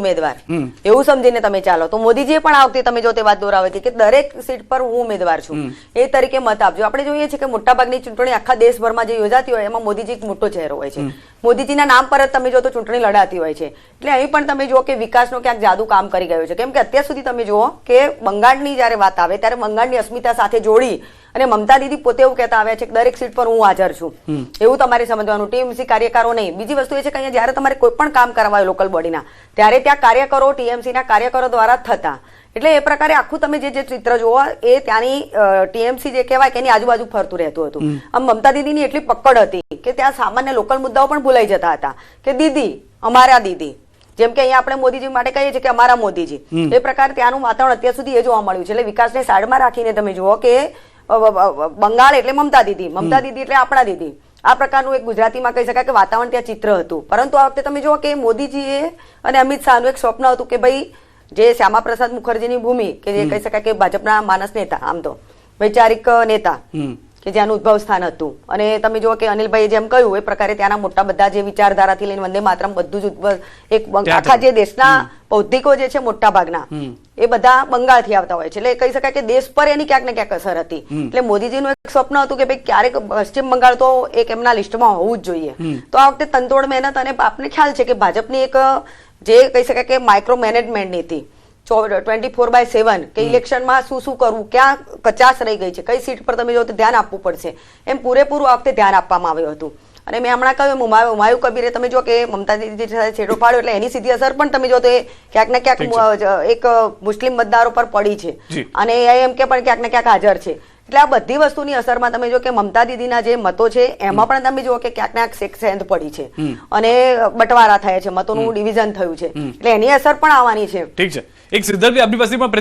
ઉમેદવાર એવું સમજીને તમે ચાલો તો મોદીજીએ પણ આ વખતે તમે જો તે વાત દોરાવી હતી કે દરેક સીટ પર હું ઉમેદવાર છું એ તરીકે મત આપજો. આપણે જોઈએ છીએ કે મોટાભાગની ચૂંટણી આખા દેશભરમાં જે યોજાતી હોય એમાં મોદીજી એક મોટો ચહેરો હોય છે. મોદીજીના નામ પર જ તમે જો તો ચૂંટણી લડાતી હોય છે. એટલે અહીં પણ તમે જુઓ કે વિકાસનો ક્યાંક જાદુ કામ કરી ગયો છે. કેમ કે અત્યાર સુધી તમે જુઓ કે બંગાળની જયારે વાત આવે ત્યારે બંગાળની અસ્મિતા સાથે જોડી અને મમતા દીદી પોતે એવું કહેતા આવ્યા છે કે દરેક સીટ પર હું હાજર છું. એવું તમારે સમજવાનું. ટીએમસી કાર્યકરો નહીં. બીજી વસ્તુ એ છે કે અહીંયા જયારે તમારે કોઈ પણ કામ કરવા હોય લોકલ બોડીના ત્યારે ત્યાં કાર્યકરો ટીએમસીના કાર્યકરો દ્વારા થતા. એટલે એ પ્રકારે આખું તમે જે ચિત્ર જોવો એ ત્યાંની ટીએમસી જે કહેવાય કે એની આજુબાજુ ફરતું રહેતું હતું. આમ મમતા દીદીની એટલી પકડ હતી કે ત્યાં સામાન્ય લોકલ મુદ્દાઓ પણ ભૂલાઈ જતા હતા કે દીદી અમારા દીદી, જેમ કે અહીંયા આપણે મોદીજી માટે કહીએ છીએ કે અમારા મોદીજી, એ પ્રકારે ત્યાંનું વાતાવરણ અત્યાર સુધી એ જોવા મળ્યું છે. એટલે વિકાસને સાઈડમાં રાખીને તમે જુઓ કે બંગાળ એટલે મમતા દીદી, મમતા દીદી એટલે આપણા દીદી, આ પ્રકારનું એક ગુજરાતીમાં કહી શકાય કે વાતાવરણ ત્યાં ચિત્ર હતું. પરંતુ આ વખતે તમે જુઓ કે મોદીજીએ અને અમિત શાહનું એક સ્વપ્ન હતું કે ભાઈ જે શ્યામા પ્રસાદ મુખર્જીની ભૂમિ કે જે કહી શકાય કે ભાજપના માનસ નેતા, આમ તો વૈચારિક નેતા કે જ્યાંનું ઉદ્ભવ સ્થાન હતું, અને તમે જુઓ કે અનિલભાઈએ જેમ કહ્યું એ પ્રકારે ત્યાંના મોટા બધા જે વિચારધારાથી લઈને વંદે માતરમ બધું જ ઉદ્ભવ એક આખા જે દેશના બૌદ્ધિકો જે છે મોટા ભાગના એ બધા બંગાળથી આવતા હોય છે. એટલે કહી શકાય કે દેશ પર એની ક્યાંક ને ક્યાંક અસર હતી. એટલે મોદીજીનું એક સ્વપ્ન હતું કે ભાઈ ક્યારેક પશ્ચિમ બંગાળ તો એક એમના લિસ્ટમાં હોવું જ જોઈએ. તો આ વખતે તનતોડ મહેનત અને આપને ખ્યાલ છે કે ભાજપની એક જે કહી શકાય કે માઇક્રો મેનેજમેન્ટ નીતિ 24/7 કે ઇલેક્શનમાં શું શું કરવું, ક્યાં કચાશ રહી ગઈ છે, કઈ સીટ પર તમે જો તો ધ્યાન આપવું પડશે, એમ પૂરેપૂરું આ વખતે ધ્યાન આપવામાં આવ્યું હતું. અને મેં હમણાં કહ્યું હુમાયુ કબીરે તમે જો કે મમતા દીદી સાથે છેડો પાડ્યો એટલે એની સીધી અસર પણ તમે જો તો ક્યાંક ને ક્યાંક એક મુસ્લિમ મતદારો પર પડી છે અને એમ કે પણ ક્યાંક ને ક્યાંક હાજર છે. એટલે આ બધી વસ્તુની અસરમાં તમે જો કે મમતા દીદીના જે મતો છે એમાં પણ તમે જુઓ કે ક્યાંક ને ક્યાંક સેંધ પડી છે અને બટવારા થયા છે, મતોનું ડિવિઝન થયું છે. એટલે એની અસર પણ આવવાની છે. ઠીક છે. એક સિદ્ધાર્થભાઈ આપણી પાસે પણ